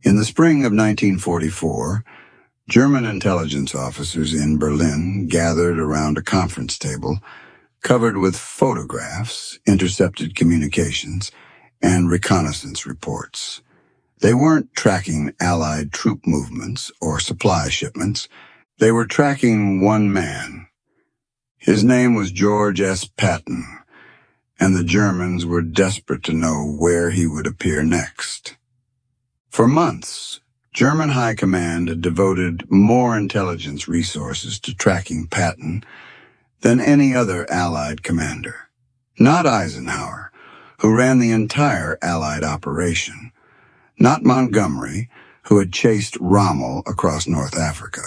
In the spring of 1944, German intelligence officers in Berlin gathered around a conference table covered with photographs, intercepted communications, and reconnaissance reports. They weren't tracking Allied troop movements or supply shipments. They were tracking one man. His name was George S. Patton, and the Germans were desperate to know where he would appear next. For months, German High Command had devoted more intelligence resources to tracking Patton than any other Allied commander. Not Eisenhower, who ran the entire Allied operation. Not Montgomery, who had chased Rommel across North Africa.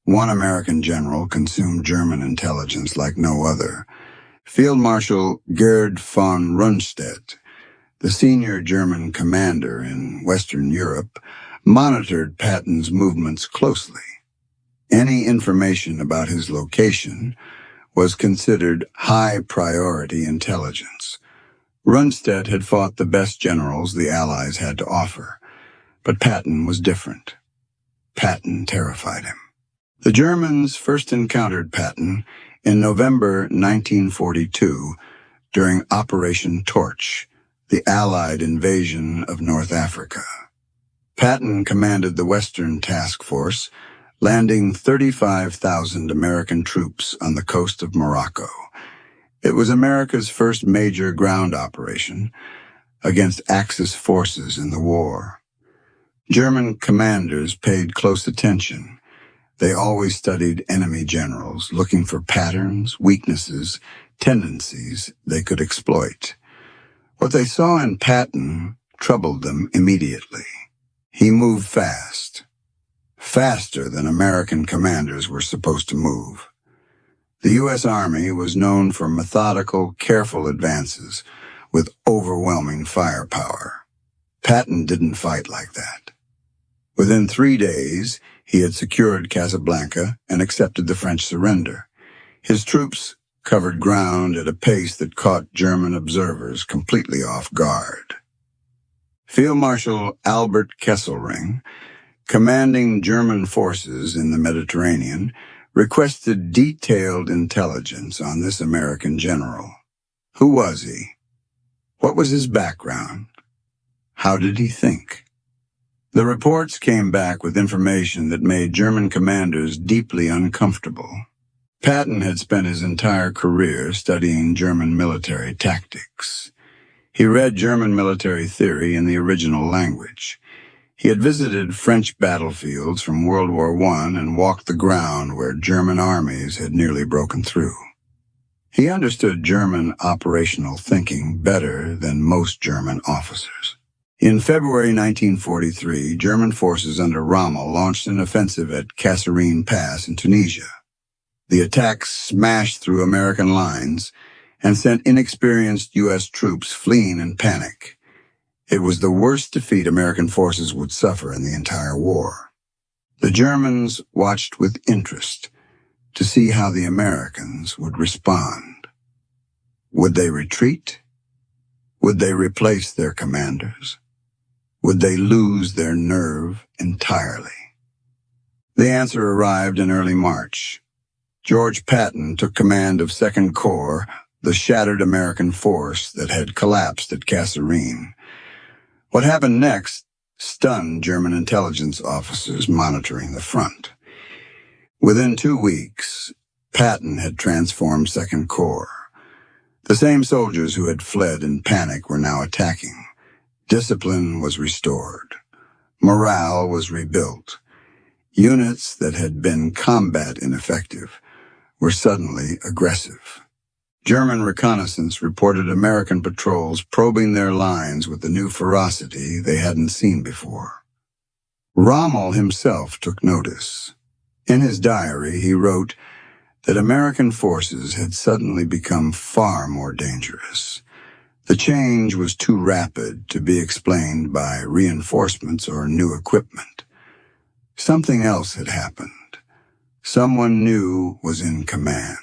One American general consumed German intelligence like no other. Field Marshal Gerd von Rundstedt, the senior German commander in Western Europe, monitored Patton's movements closely. Any information about his location was considered high-priority intelligence. Rundstedt had fought the best generals the Allies had to offer, but Patton was different. Patton terrified him. The Germans first encountered Patton in November 1942 during Operation Torch, the Allied invasion of North Africa. Patton commanded the Western Task Force, landing 35,000 American troops on the coast of Morocco. It was America's first major ground operation against Axis forces in the war. German commanders paid close attention. They always studied enemy generals, looking for patterns, weaknesses, tendencies they could exploit. What they saw in Patton troubled them immediately. He moved fast, faster than American commanders were supposed to move. The U.S. Army was known for methodical, careful advances with overwhelming firepower. Patton didn't fight like that. Within 3 days, he had secured Casablanca and accepted the French surrender. His troops covered ground at a pace that caught German observers completely off guard. Field Marshal Albert Kesselring, commanding German forces in the Mediterranean, requested detailed intelligence on this American general. Who was he? What was his background? How did he think? The reports came back with information that made German commanders deeply uncomfortable. Patton had spent his entire career studying German military tactics. He read German military theory in the original language. He had visited French battlefields from World War I and walked the ground where German armies had nearly broken through. He understood German operational thinking better than most German officers. In February 1943, German forces under Rommel launched an offensive at Kasserine Pass in Tunisia. The attack smashed through American lines and sent inexperienced U.S. troops fleeing in panic. It was the worst defeat American forces would suffer in the entire war. The Germans watched with interest to see how the Americans would respond. Would they retreat? Would they replace their commanders? Would they lose their nerve entirely? The answer arrived in early March. George Patton took command of 2nd Corps, the shattered American force that had collapsed at Kasserine. What happened next stunned German intelligence officers monitoring the front. Within 2 weeks, Patton had transformed 2nd Corps. The same soldiers who had fled in panic were now attacking. Discipline was restored. Morale was rebuilt. Units that had been combat ineffective were suddenly aggressive. German reconnaissance reported American patrols probing their lines with a new ferocity they hadn't seen before. Rommel himself took notice. In his diary, he wrote that American forces had suddenly become far more dangerous. The change was too rapid to be explained by reinforcements or new equipment. Something else had happened. Someone new was in command.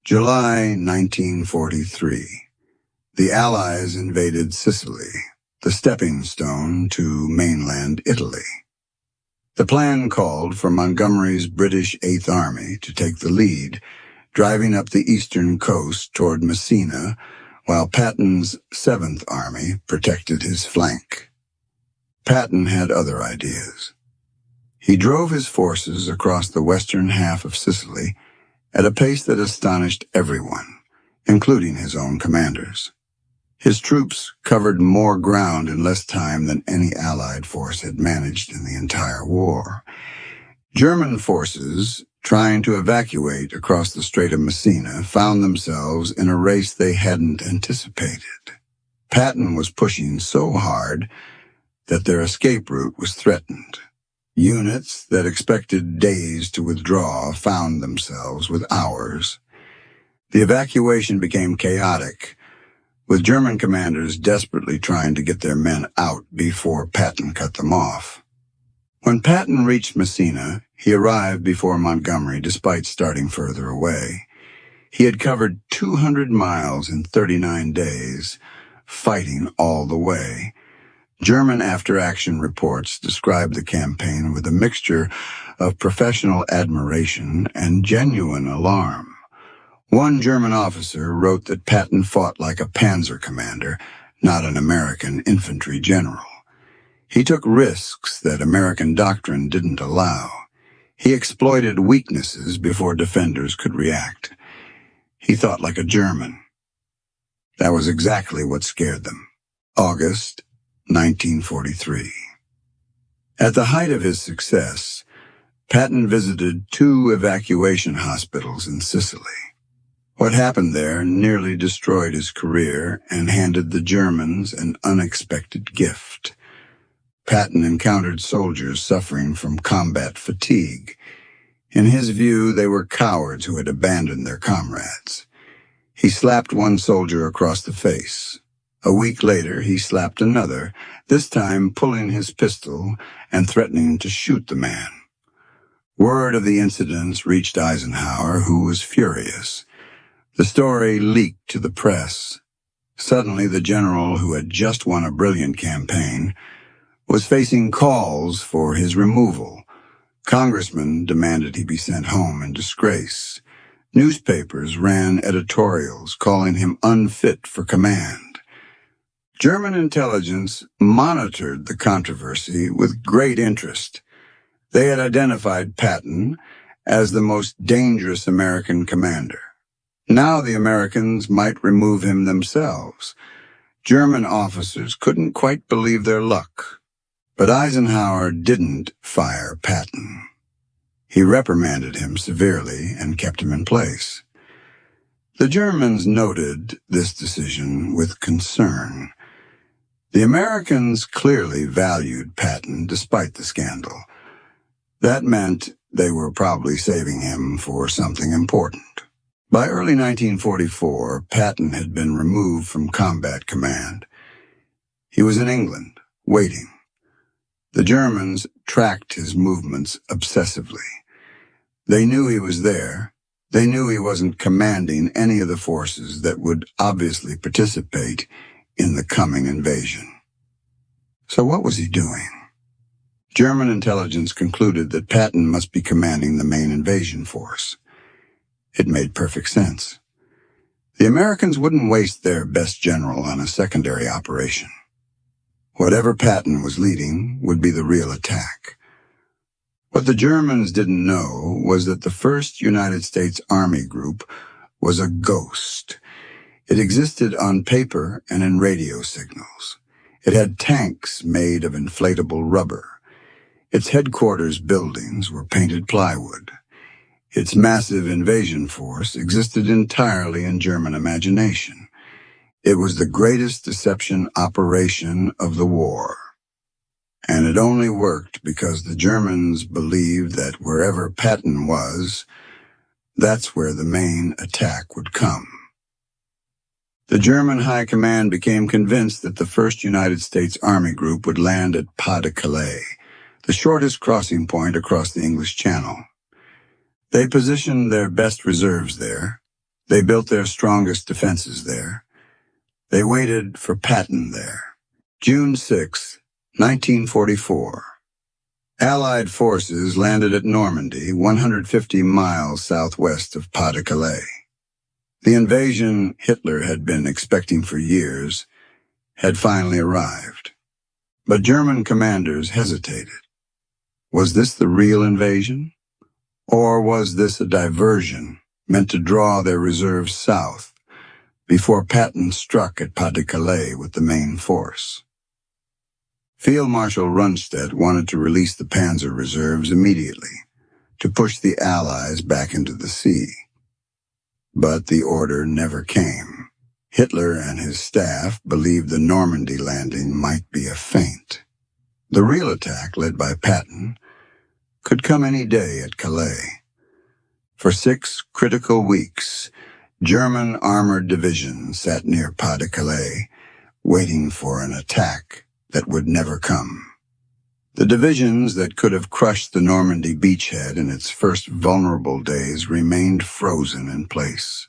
July 1943. The Allies invaded Sicily. the stepping stone to mainland Italy. The plan called for Montgomery's British Eighth Army to take the lead, driving up the eastern coast toward Messina, while Patton's Seventh Army protected his flank. Patton had other ideas. He drove his forces across the western half of Sicily at a pace that astonished everyone, including his own commanders. His troops covered more ground in less time than any Allied force had managed in the entire war. German forces, trying to evacuate across the Strait of Messina, found themselves in a race they hadn't anticipated. Patton was pushing so hard that their escape route was threatened. Units that expected days to withdraw found themselves with hours. The evacuation became chaotic, with German commanders desperately trying to get their men out before Patton cut them off. When Patton reached Messina, he arrived before Montgomery despite starting further away. He had covered 200 miles in 39 days, fighting all the way. German after-action reports described the campaign with a mixture of professional admiration and genuine alarm. One German officer wrote that Patton fought like a panzer commander, not an American infantry general. He took risks that American doctrine didn't allow. He exploited weaknesses before defenders could react. He thought like a German. That was exactly what scared them. August 1943. At the height of his success, Patton visited 2 evacuation hospitals in Sicily. What happened there nearly destroyed his career and handed the Germans an unexpected gift. Patton encountered soldiers suffering from combat fatigue. In his view, they were cowards who had abandoned their comrades. He slapped one soldier across the face. A week later, he slapped another, this time pulling his pistol and threatening to shoot the man. Word of the incidents reached Eisenhower, who was furious. The story leaked to the press. Suddenly, the general, who had just won a brilliant campaign, was facing calls for his removal. Congressmen demanded he be sent home in disgrace. Newspapers ran editorials calling him unfit for command. German intelligence monitored the controversy with great interest. They had identified Patton as the most dangerous American commander. Now the Americans might remove him themselves. German officers couldn't quite believe their luck. But Eisenhower didn't fire Patton. He reprimanded him severely and kept him in place. The Germans noted this decision with concern. The Americans clearly valued Patton despite the scandal. That meant they were probably saving him for something important. By early 1944, Patton had been removed from combat command. He was in England, waiting. The Germans tracked his movements obsessively. They knew he was there. They knew he wasn't commanding any of the forces that would obviously participate in the coming invasion. So what was he doing? German intelligence concluded that Patton must be commanding the main invasion force. It made perfect sense. The Americans wouldn't waste their best general on a secondary operation. Whatever Patton was leading would be the real attack. What the Germans didn't know was that the 1st United States Army Group was a ghost. It existed on paper and in radio signals. It had tanks made of inflatable rubber. Its headquarters buildings were painted plywood. Its massive invasion force existed entirely in German imagination. It was the greatest deception operation of the war. And it only worked because the Germans believed that wherever Patton was, that's where the main attack would come. The German High Command became convinced that the 1st United States Army Group would land at Pas-de-Calais, the shortest crossing point across the English Channel. They positioned their best reserves there. They built their strongest defenses there. They waited for Patton there. June 6, 1944. Allied forces landed at Normandy, 150 miles southwest of Pas-de-Calais. The invasion Hitler had been expecting for years had finally arrived. But German commanders hesitated. Was this the real invasion? Or was this a diversion meant to draw their reserves south before Patton struck at Pas-de-Calais with the main force? Field Marshal Rundstedt wanted to release the panzer reserves immediately to push the Allies back into the sea. But the order never came. Hitler and his staff believed the Normandy landing might be a feint. The real attack, led by Patton, could come any day at Calais. For 6 critical weeks, German armored divisions sat near Pas-de-Calais, waiting for an attack that would never come. The divisions that could have crushed the Normandy beachhead in its first vulnerable days remained frozen in place.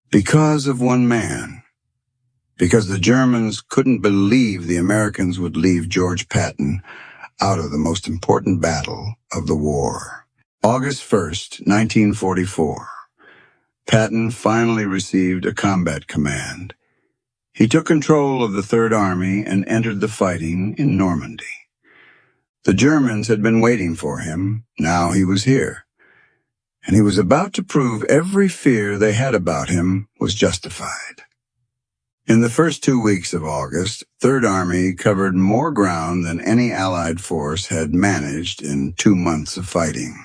Because of one man. Because the Germans couldn't believe the Americans would leave George Patton out of the most important battle of the war. August 1st, 1944. Patton finally received a combat command. He took control of the Third Army and entered the fighting in Normandy. The Germans had been waiting for him. Now he was here. And he was about to prove every fear they had about him was justified. In the first 2 weeks of August, Third Army covered more ground than any Allied force had managed in 2 months of fighting.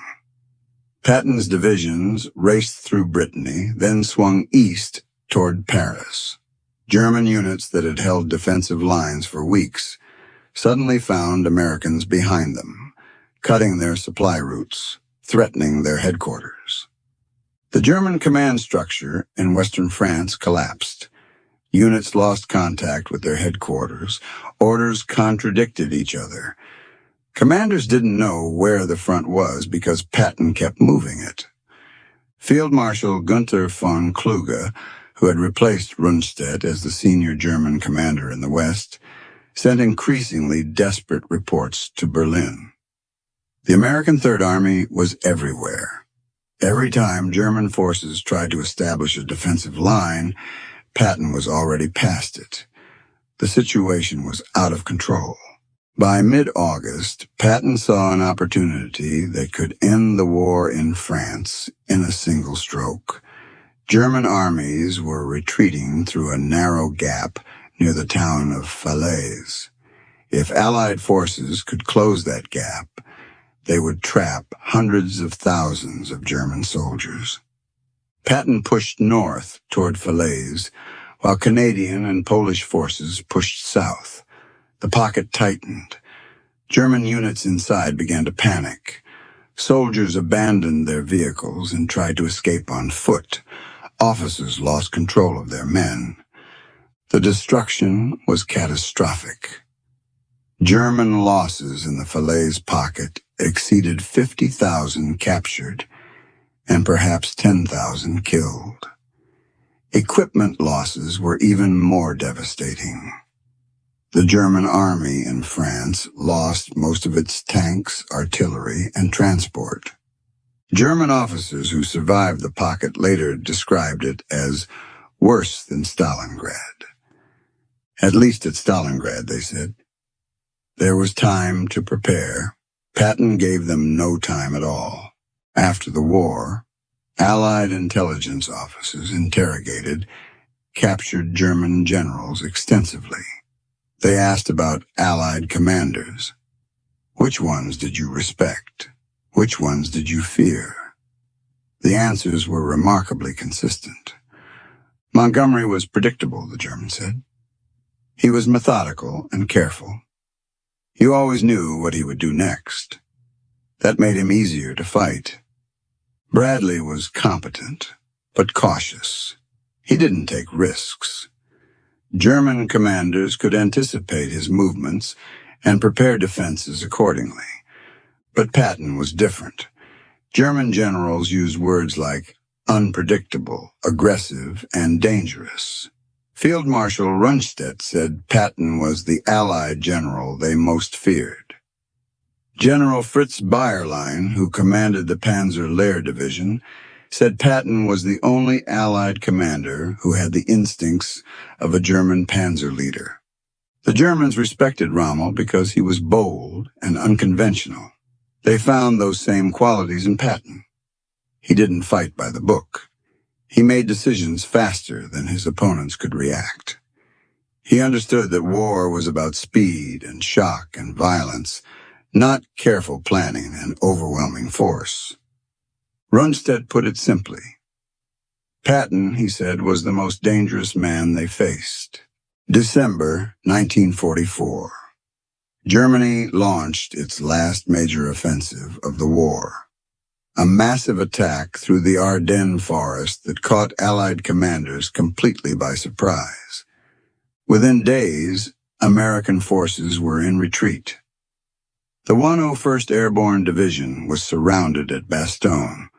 Patton's divisions raced through Brittany, then swung east toward Paris. German units that had held defensive lines for weeks suddenly found Americans behind them, cutting their supply routes, threatening their headquarters. The German command structure in western France collapsed. Units lost contact with their headquarters. Orders contradicted each other. Commanders didn't know where the front was because Patton kept moving it. Field Marshal Gunther von Kluge, who had replaced Rundstedt as the senior German commander in the West, sent increasingly desperate reports to Berlin. The American Third Army was everywhere. Every time German forces tried to establish a defensive line, Patton was already past it. The situation was out of control. By mid-August, Patton saw an opportunity that could end the war in France in a single stroke. German armies were retreating through a narrow gap near the town of Falaise. If Allied forces could close that gap, they would trap hundreds of thousands of German soldiers. Patton pushed north toward Falaise, while Canadian and Polish forces pushed south. The pocket tightened. German units inside began to panic. Soldiers abandoned their vehicles and tried to escape on foot. Officers lost control of their men. The destruction was catastrophic. German losses in the Falaise pocket exceeded 50,000 captured and perhaps 10,000 killed. Equipment losses were even more devastating. The German army in France lost most of its tanks, artillery, and transport. German officers who survived the pocket later described it as worse than Stalingrad. At least at Stalingrad, they said. There was time to prepare. Patton gave them no time at all. After the war, Allied intelligence officers interrogated captured German generals extensively. They asked about Allied commanders. Which ones did you respect? Which ones did you fear? The answers were remarkably consistent. Montgomery was predictable, the Germans said. He was methodical and careful. You always knew what he would do next. That made him easier to fight. Bradley was competent, but cautious. He didn't take risks. German commanders could anticipate his movements and prepare defenses accordingly. But Patton was different. German generals used words like unpredictable, aggressive, and dangerous. Field Marshal Rundstedt said Patton was the Allied general they most feared. General Fritz Bayerlein, who commanded the Panzer Lehr Division, said Patton was the only Allied commander who had the instincts of a German panzer leader. The Germans respected Rommel because he was bold and unconventional. They found those same qualities in Patton. He didn't fight by the book. He made decisions faster than his opponents could react. He understood that war was about speed and shock and violence, not careful planning and overwhelming force. Rundstedt put it simply. Patton, he said, was the most dangerous man they faced. December 1944. Germany launched its last major offensive of the war. A massive attack through the Ardennes forest that caught Allied commanders completely by surprise. Within days, American forces were in retreat. The 101st Airborne Division was surrounded at Bastogne.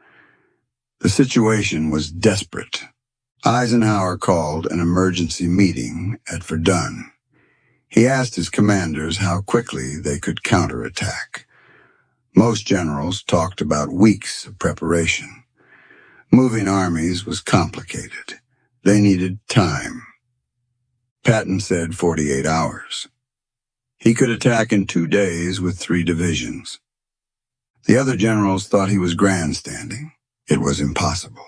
The situation was desperate. Eisenhower called an emergency meeting at Verdun. He asked his commanders how quickly they could counterattack. Most generals talked about weeks of preparation. Moving armies was complicated. They needed time. Patton said 48 hours. He could attack in 2 days with 3 divisions. The other generals thought he was grandstanding. It was impossible.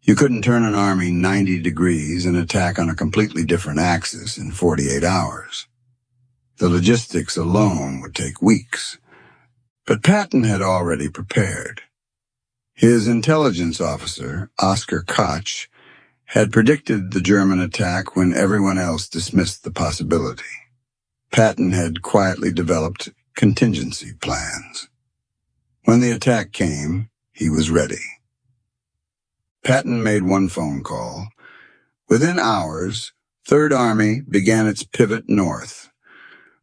You couldn't turn an army 90 degrees and attack on a completely different axis in 48 hours. The logistics alone would take weeks. But Patton had already prepared. His intelligence officer, Oskar Koch, had predicted the German attack when everyone else dismissed the possibility. Patton had quietly developed contingency plans. When the attack came, he was ready. Patton made one phone call. Within hours, Third Army began its pivot north.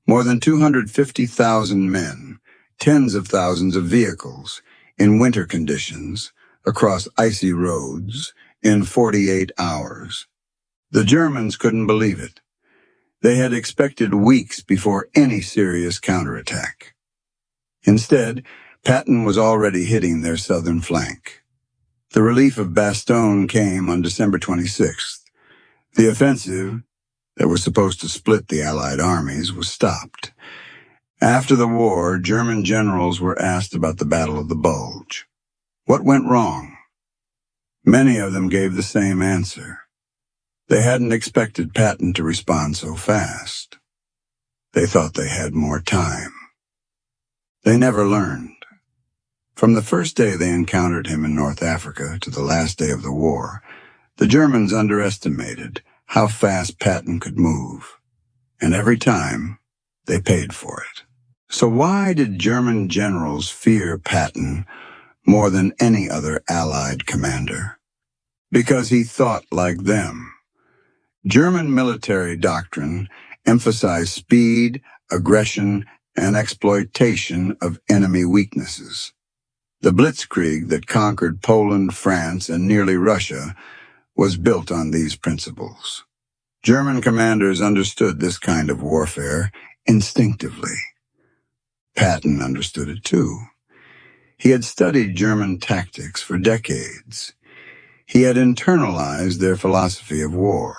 More than 250,000 men, tens of thousands of vehicles, in winter conditions, across icy roads, in 48 hours. The Germans couldn't believe it. They had expected weeks before any serious counterattack. Instead, Patton was already hitting their southern flank. The relief of Bastogne came on December 26th. The offensive, that was supposed to split the Allied armies, was stopped. After the war, German generals were asked about the Battle of the Bulge. What went wrong? Many of them gave the same answer. They hadn't expected Patton to respond so fast. They thought they had more time. They never learned. From the first day they encountered him in North Africa to the last day of the war, the Germans underestimated how fast Patton could move. And every time, they paid for it. So why did German generals fear Patton more than any other Allied commander? Because he thought like them. German military doctrine emphasized speed, aggression, and exploitation of enemy weaknesses. The blitzkrieg that conquered Poland, France, and nearly Russia was built on these principles. German commanders understood this kind of warfare instinctively. Patton understood it too. He had studied German tactics for decades. He had internalized their philosophy of war.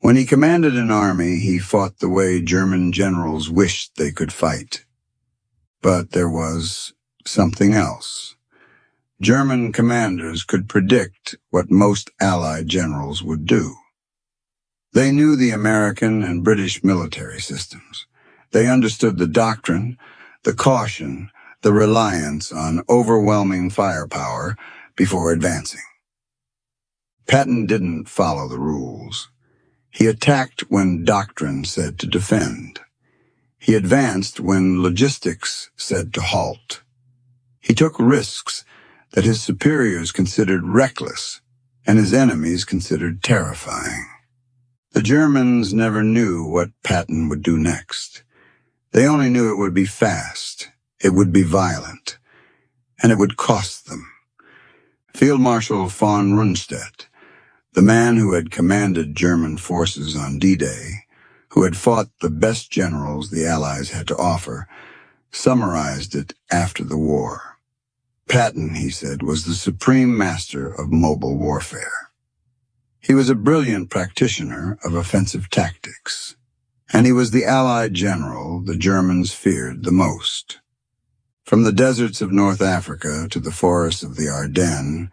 When he commanded an army, he fought the way German generals wished they could fight. But there was something else. German commanders could predict what most Allied generals would do. They knew the American and British military systems. They understood the doctrine, the caution, the reliance on overwhelming firepower before advancing. Patton didn't follow the rules. He attacked when doctrine said to defend. He advanced when logistics said to halt. He took risks that his superiors considered reckless and his enemies considered terrifying. The Germans never knew what Patton would do next. They only knew it would be fast, it would be violent, and it would cost them. Field Marshal von Rundstedt, The man who had commanded German forces on D-Day, who had fought the best generals the Allies had to offer, summarized it after the war. Patton, he said, was the supreme master of mobile warfare. He was a brilliant practitioner of offensive tactics, and he was the Allied general the Germans feared the most. From the deserts of North Africa to the forests of the Ardennes,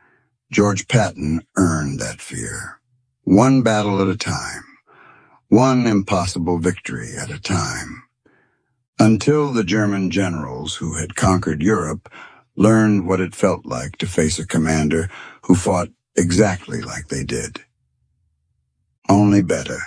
George Patton earned that fear. One battle at a time, one impossible victory at a time, until the German generals who had conquered Europe learned what it felt like to face a commander who fought exactly like they did. Only better.